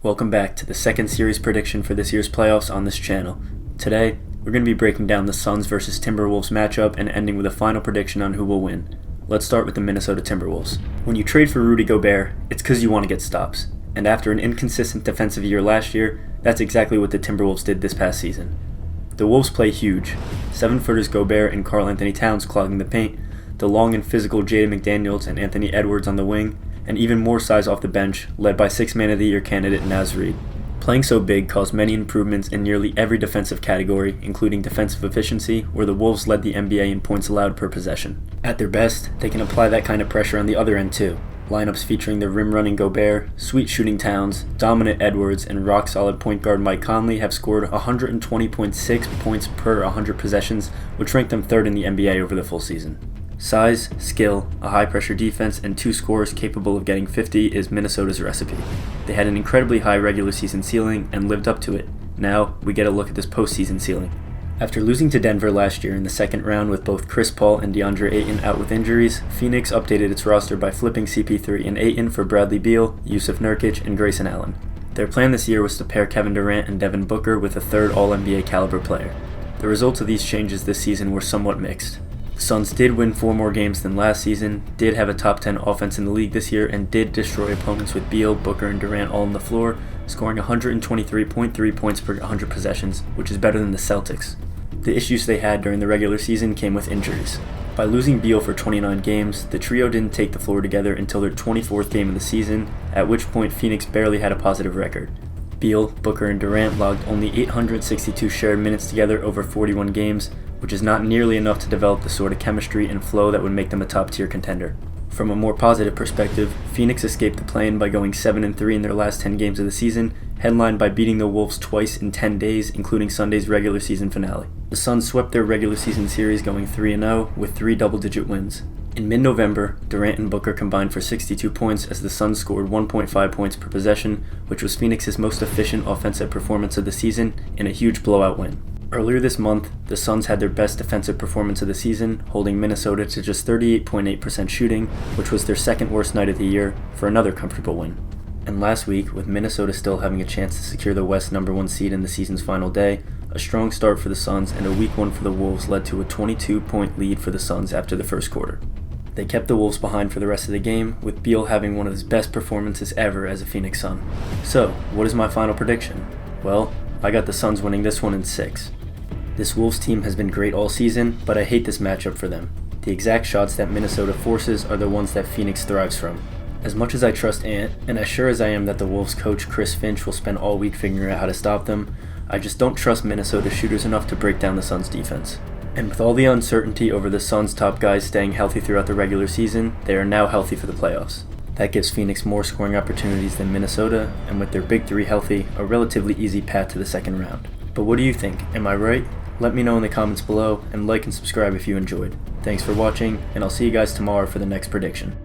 Welcome back to the second series prediction for this year's playoffs on this channel. Today, we're going to be breaking down the Suns versus Timberwolves matchup and ending with a final prediction on who will win. Let's start with the Minnesota Timberwolves. When you trade for Rudy Gobert, it's because you want to get stops. And after an inconsistent defensive year last year, that's exactly what the Timberwolves did this past season. The Wolves play huge. 7-footers Gobert and Karl-Anthony Towns clogging the paint, the long and physical Jaden McDaniels and Anthony Edwards on the wing, and even more size off the bench, led by 6th Man of the Year candidate Naz Reid. Playing so big caused many improvements in nearly every defensive category, including defensive efficiency, where the Wolves led the NBA in points allowed per possession. At their best, they can apply that kind of pressure on the other end too. Lineups featuring the rim-running Gobert, sweet shooting Towns, dominant Edwards, and rock-solid point guard Mike Conley have scored 120.6 points per 100 possessions, which ranked them third in the NBA over the full season. Size, skill, a high-pressure defense, and 2 scorers capable of getting 50 is Minnesota's recipe. They had an incredibly high regular season ceiling and lived up to it. Now, we get a look at this postseason ceiling. After losing to Denver last year in the second round with both Chris Paul and DeAndre Ayton out with injuries, Phoenix updated its roster by flipping CP3 and Ayton for Bradley Beal, Yusuf Nurkic, and Grayson Allen. Their plan this year was to pair Kevin Durant and Devin Booker with a third All-NBA caliber player. The results of these changes this season were somewhat mixed. The Suns did win 4 more games than last season, did have a top 10 offense in the league this year, and did destroy opponents with Beal, Booker, and Durant all on the floor, scoring 123.3 points per 100 possessions, which is better than the Celtics. The issues they had during the regular season came with injuries. By losing Beal for 29 games, the trio didn't take the floor together until their 24th game of the season, at which point Phoenix barely had a positive record. Beal, Booker, and Durant logged only 862 shared minutes together over 41 games, which is not nearly enough to develop the sort of chemistry and flow that would make them a top-tier contender. From a more positive perspective, Phoenix escaped the play-in by going 7-3 in their last 10 games of the season, headlined by beating the Wolves twice in 10 days, including Sunday's regular season finale. The Suns swept their regular season series going 3-0 with 3 double-digit wins. In mid-November, Durant and Booker combined for 62 points as the Suns scored 1.5 points per possession, which was Phoenix's most efficient offensive performance of the season in a huge blowout win. Earlier this month, the Suns had their best defensive performance of the season, holding Minnesota to just 38.8% shooting, which was their second worst night of the year, for another comfortable win. And last week, with Minnesota still having a chance to secure the West #1 seed in the season's final day, a strong start for the Suns and a weak one for the Wolves led to a 22-point lead for the Suns after the first quarter. They kept the Wolves behind for the rest of the game, with Beal having one of his best performances ever as a Phoenix Sun. So, what is my final prediction? Well, I got the Suns winning this one in 6. This Wolves team has been great all season, but I hate this matchup for them. The exact shots that Minnesota forces are the ones that Phoenix thrives from. As much as I trust Ant, and as sure as I am that the Wolves coach Chris Finch will spend all week figuring out how to stop them, I just don't trust Minnesota shooters enough to break down the Suns' defense. And with all the uncertainty over the Suns' top guys staying healthy throughout the regular season, they are now healthy for the playoffs. That gives Phoenix more scoring opportunities than Minnesota, and with their big 3 healthy, a relatively easy path to the second round. But what do you think? Am I right? Let me know in the comments below, and like and subscribe if you enjoyed. Thanks for watching, and I'll see you guys tomorrow for the next prediction.